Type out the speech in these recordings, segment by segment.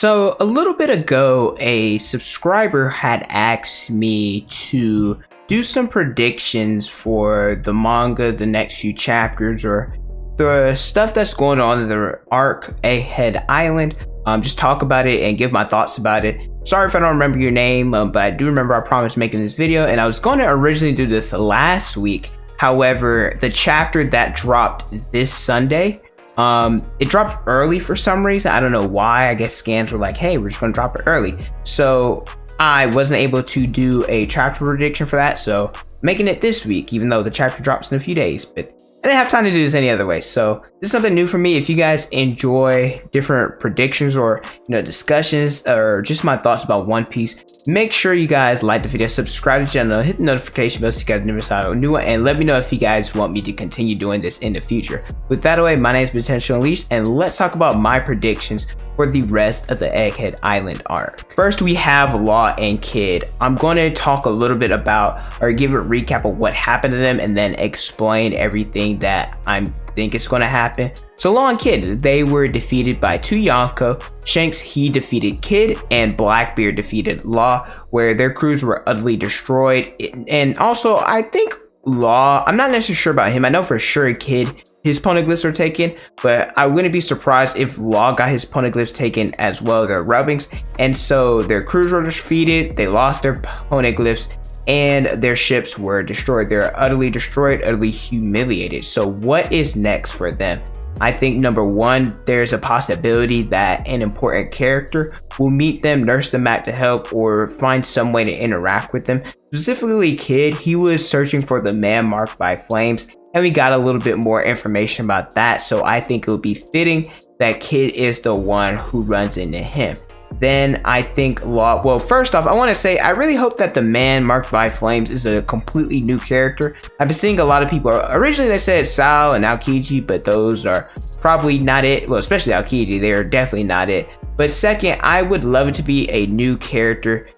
So a little bit ago, a subscriber had asked me to do some predictions for the manga, the next few chapters, or the stuff that's going on in the arc Egghead Island. Just talk about it and give my thoughts about it. Sorry if I don't remember your name, but I do remember I promised making this video, and I was going to originally do this last week. However, the chapter that dropped this Sunday, it dropped early for some reason. I don't know why. I guess scans were like, hey, we're just gonna drop it early. So I wasn't able to do a chapter prediction for that. So making it this week, even though the chapter drops in a few days, but I didn't have time to do this any other way. So this is something new for me. If you guys enjoy different predictions or, discussions or just my thoughts about One Piece, make sure you guys like the video, subscribe to the channel, hit the notification bell so you guys never miss out on a new one, and let me know if you guys want me to continue doing this in the future. With that away, my name is Potential Unleashed, and let's talk about my predictions for the rest of the Egghead Island arc. First, we have Law and Kid. I'm going to talk a little bit about, or give a recap of what happened to them, and then explain everything that I think is going to happen. So Law and Kid, they were defeated by two Yonko. Shanks, he defeated Kid, and Blackbeard defeated Law, where their crews were utterly destroyed. And also, I think Law, I'm not necessarily sure about him. I know for sure Kid, his poneglyphs were taken, but I wouldn't be surprised if Law got his poneglyphs taken as well, their rubbings. And so their crews were defeated, they lost their poneglyphs, and their ships were destroyed. They're utterly destroyed, utterly humiliated. So what is next for them? I think number one, there's a possibility that an important character will meet them, nurse them back to health, or find some way to interact with them. Specifically Kid, he was searching for the man marked by flames, and we got a little bit more information about that. So I think it would be fitting that Kid is the one who runs into him. Then I think Law, well, first off, I want to say I really hope that the man marked by flames is a completely new character. I've been seeing a lot of people, originally they said Sao and Aokiji, but those are probably not it. Well, especially Aokiji, they are definitely not it. But second, I would love it to be a new character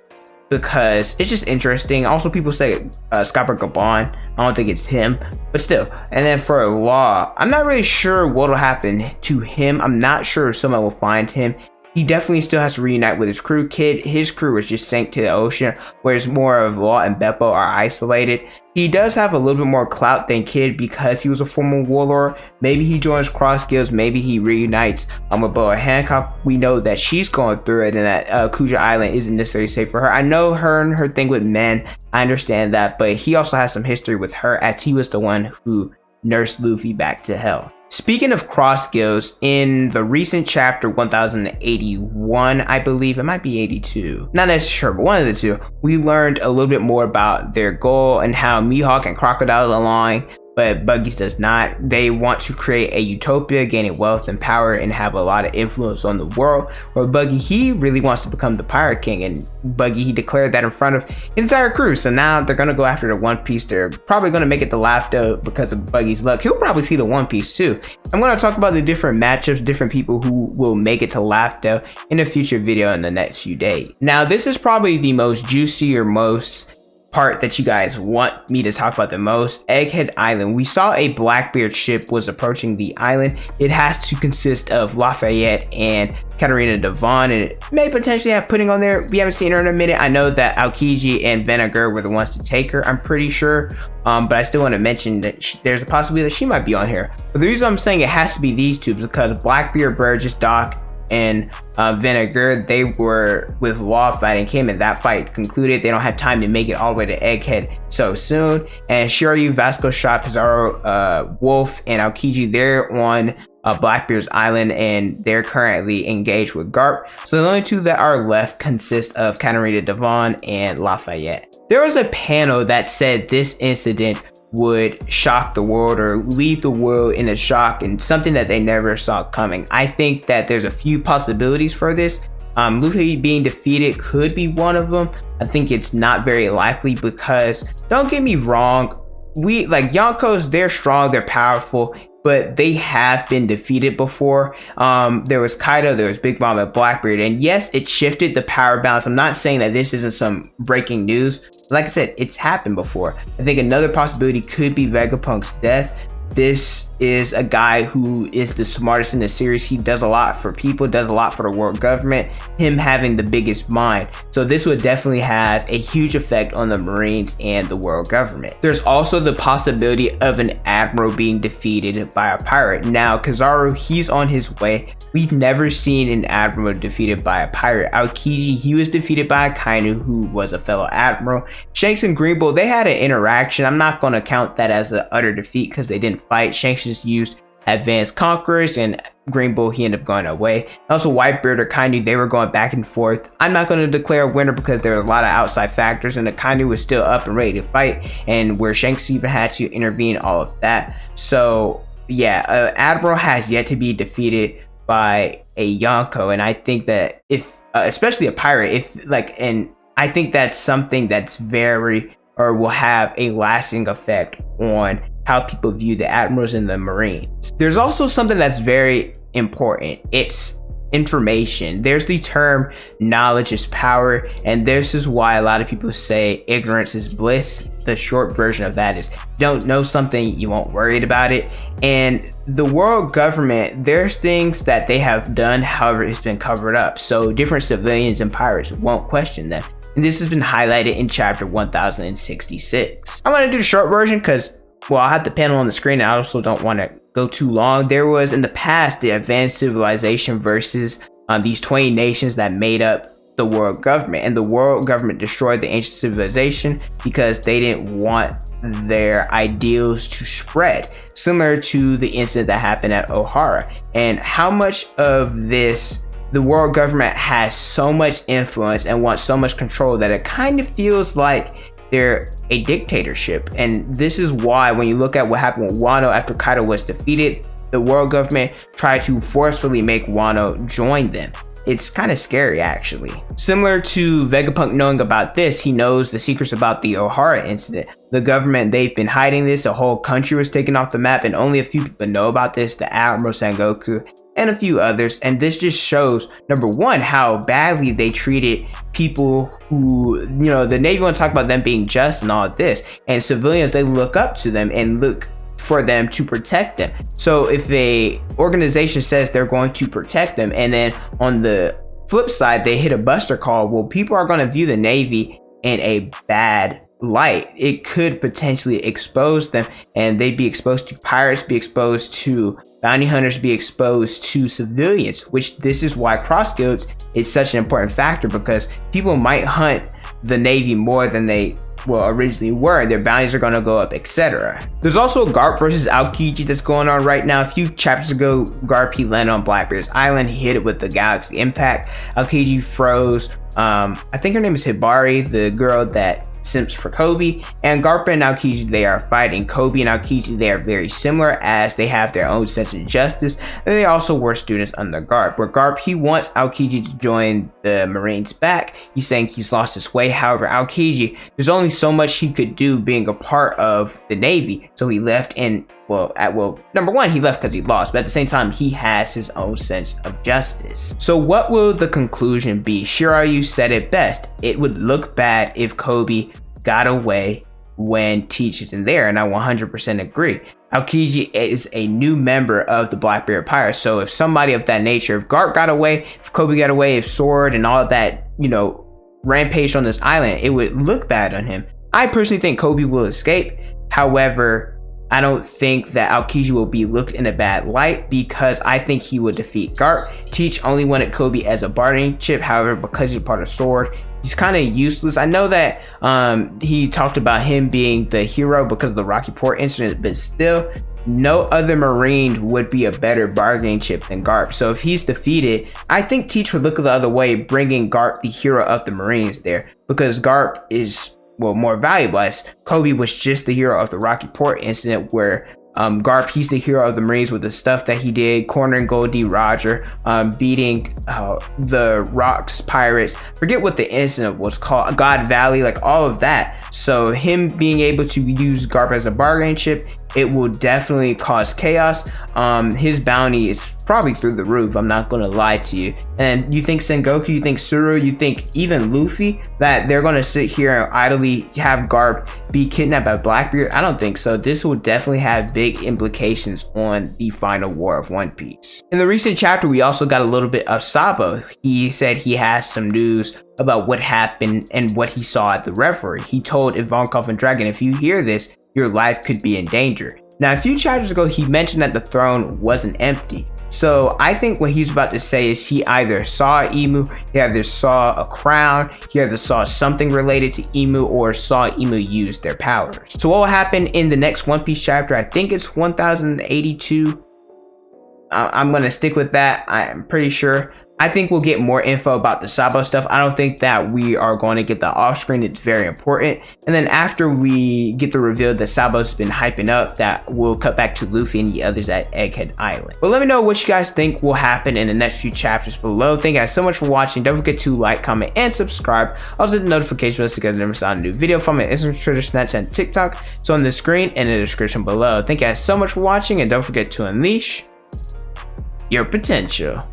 because it's just interesting. Also, people say Scopper Gabon. I don't think it's him, but still. And then for Law, I'm not really sure what will happen to him. I'm not sure if someone will find him. He definitely still has to reunite with his crew. Kid, his crew was just sank to the ocean, whereas more of Law and Beppo are isolated. He does have a little bit more clout than Kid because he was a former warlord. Maybe he joins Cross Guilds, maybe he reunites with Boa Hancock. We know that she's going through it and that Kuja Island isn't necessarily safe for her. I know her and her thing with men, I understand that, but he also has some history with her as he was the one who nursed Luffy back to health. Speaking of Cross Guilds, in the recent chapter 1081, I believe, it might be 82, not necessarily sure, but one of the two, we learned a little bit more about their goal and how Mihawk and Crocodile align, but Buggy's does not. They want to create a utopia, gaining wealth and power, and have a lot of influence on the world. Where Buggy, he really wants to become the Pirate King, and Buggy, he declared that in front of his entire crew. So now they're gonna go after the One Piece. They're probably gonna make it to Lafto because of Buggy's luck. He'll probably see the One Piece too. I'm gonna talk about the different matchups, different people who will make it to Lafto in a future video in the next few days. Now, this is probably the most juicy or most part that you guys want me to talk about the most. Egghead Island. We saw a Blackbeard ship was approaching the island. It has to consist of Lafayette and Katarina Devon, and it may potentially have Pudding on there. We haven't seen her in a minute. I know that Aokiji and Vinegar were the ones to take her, I'm pretty sure, but I still want to mention that there's a possibility that she might be on here. But the reason I'm saying it has to be these two is because Blackbeard, Burgess, Doc, and Vinegar, they were with Law fighting him, and that fight concluded. They don't have time to make it all the way to Egghead so soon. And Shiryu, Vasco Shop, Pizarro, Wolf, and Aokiji, they're on Blackbeard's island, and they're currently engaged with Garp. So the only two that are left consist of Katarina Devon and Lafayette. There was a panel that said this incident would shock the world or leave the world in a shock, and something that they never saw coming. I think that there's a few possibilities for this. Luffy being defeated could be one of them. I think it's not very likely because, don't get me wrong, we like Yonkos, they're strong, they're powerful, but they have been defeated before. There was Kaido, there was Big Mom and Blackbeard, and yes, it shifted the power balance. I'm not saying that this isn't some breaking news. Like I said, it's happened before. I think another possibility could be Vegapunk's death. This is a guy who is the smartest in the series. He does a lot for people, does a lot for the world government, him having the biggest mind. So this would definitely have a huge effect on the Marines and the world government. There's also the possibility of an admiral being defeated by a pirate. Now, Kizaru, he's on his way. We've never seen an admiral defeated by a pirate. Aokiji, he was defeated by a Kainu who was a fellow admiral. Shanks and Green Bull, they had an interaction. I'm not going to count that as an utter defeat because they didn't fight. Shanks just used advanced conquerors, and Green Bull, he ended up going away. Also, Whitebeard or Kainu, they were going back and forth. I'm not going to declare a winner because there are a lot of outside factors, and the Kainu was still up and ready to fight, and where Shanks even had to intervene, all of that. So yeah, admiral has yet to be defeated by a Yonko, and I think that if especially a pirate, and I think that's something that's very, or will have a lasting effect on how people view the admirals and the Marines. There's also something that's very important. It's information. There's the term knowledge is power, and this is why a lot of people say ignorance is bliss. The short version of that is you don't know something, you won't worry about it. And the world government, there's things that they have done, however it's been covered up, so different civilians and pirates won't question them. And this has been highlighted in chapter 1066. I'm going to do the short version because, well, I have the panel on the screen and I also don't want to go too long. There was in the past the advanced civilization versus these 20 nations that made up the world government, and the world government destroyed the ancient civilization because they didn't want their ideals to spread, similar to the incident that happened at Ohara. And how much of this the world government has so much influence and wants so much control that it kind of feels like they're a dictatorship. And this is why when you look at what happened with Wano after Kaido was defeated, the world government tried to forcefully make Wano join them. It's kind of scary, actually. Similar to Vegapunk knowing about this, he knows the secrets about the Ohara incident. The government, they've been hiding this. A whole country was taken off the map, and only a few people know about this, the Admiral Sengoku and a few others. And this just shows, number one, how badly they treated people who, you know, the Navy wants to talk about them being just and all of this, and civilians, they look up to them and look for them to protect them. So if a organization says they're going to protect them, and then on the flip side they hit a buster call, well, people are going to view the Navy in a bad light. It could potentially expose them, and they'd be exposed to pirates, be exposed to bounty hunters, be exposed to civilians, which this is why cross guilds is such an important factor, because people might hunt the Navy more than they originally were. Their bounties are going to go up, etc. There's also Garp versus Aokiji that's going on right now. A few chapters ago, Garp, he landed on Blackbeard's Island. He hit it with the Galaxy Impact. Aokiji froze I think her name is Hibari, the girl that simps for Kobe, and Garp and Aokiji, they are fighting. Kobe and Aokiji, they are very similar as they have their own sense of justice, and they also were students under Garp, where Garp, he wants Aokiji to join the Marines back. He's saying he's lost his way. However, Aokiji, there's only so much he could do being a part of the Navy, so he left. And number one, he left because he lost, but at the same time, he has his own sense of justice. So what will the conclusion be? Shiryu said it best. It would look bad if Kobe got away when Teach isn't there, and I 100% agree. Aokiji is a new member of the Blackbeard Pirates, so if somebody of that nature, if Garp got away, if Kobe got away, if Sword and all of that, rampaged on this island, it would look bad on him. I personally think Kobe will escape. However, I don't think that Aokiji will be looked in a bad light, because I think he will defeat Garp. Teach only wanted Kobe as a bargaining chip. However, because he's part of Sword, he's kind of useless. I know that he talked about him being the hero because of the Rocky Port incident, but still, no other Marine would be a better bargaining chip than Garp. So if he's defeated, I think Teach would look the other way, bringing Garp, the hero of the Marines, there, because Garp is more valuable, as Kobe was just the hero of the Rocky Port incident, where Garp, he's the hero of the Marines with the stuff that he did, cornering Goldie Roger, beating the Rocks Pirates, forget what the incident was called, God Valley, like all of that. So him being able to use Garp as a bargaining chip, it will definitely cause chaos. His bounty is probably through the roof, I'm not gonna lie to you. And you think Sengoku, you think Suru, you think even Luffy, that they're gonna sit here and idly have Garp be kidnapped by Blackbeard? I don't think so. This will definitely have big implications on the final war of One Piece. In the recent chapter, we also got a little bit of Sabo. He said he has some news about what happened and what he saw at the referee. He told Ivankov and Dragon, if you hear this, your life could be in danger. Now, a few chapters ago, he mentioned that the throne wasn't empty. So I think what he's about to say is he either saw Emu, he either saw a crown, he either saw something related to Emu, or saw Emu use their powers. So what will happen in the next One Piece chapter? I think it's 1082. I'm gonna stick with that. I'm pretty sure. I think we'll get more info about the Sabo stuff. I don't think that we are going to get the off screen. It's very important. And then after we get the reveal that Sabo's been hyping up, that we'll cut back to Luffy and the others at Egghead Island. But let me know what you guys think will happen in the next few chapters below. Thank you guys so much for watching. Don't forget to like, comment, and subscribe. Also, the notification bell so you guys never miss out on a new video from my Instagram, Twitter, Snapchat, and TikTok. It's on the screen and in the description below. Thank you guys so much for watching, and don't forget to unleash your potential.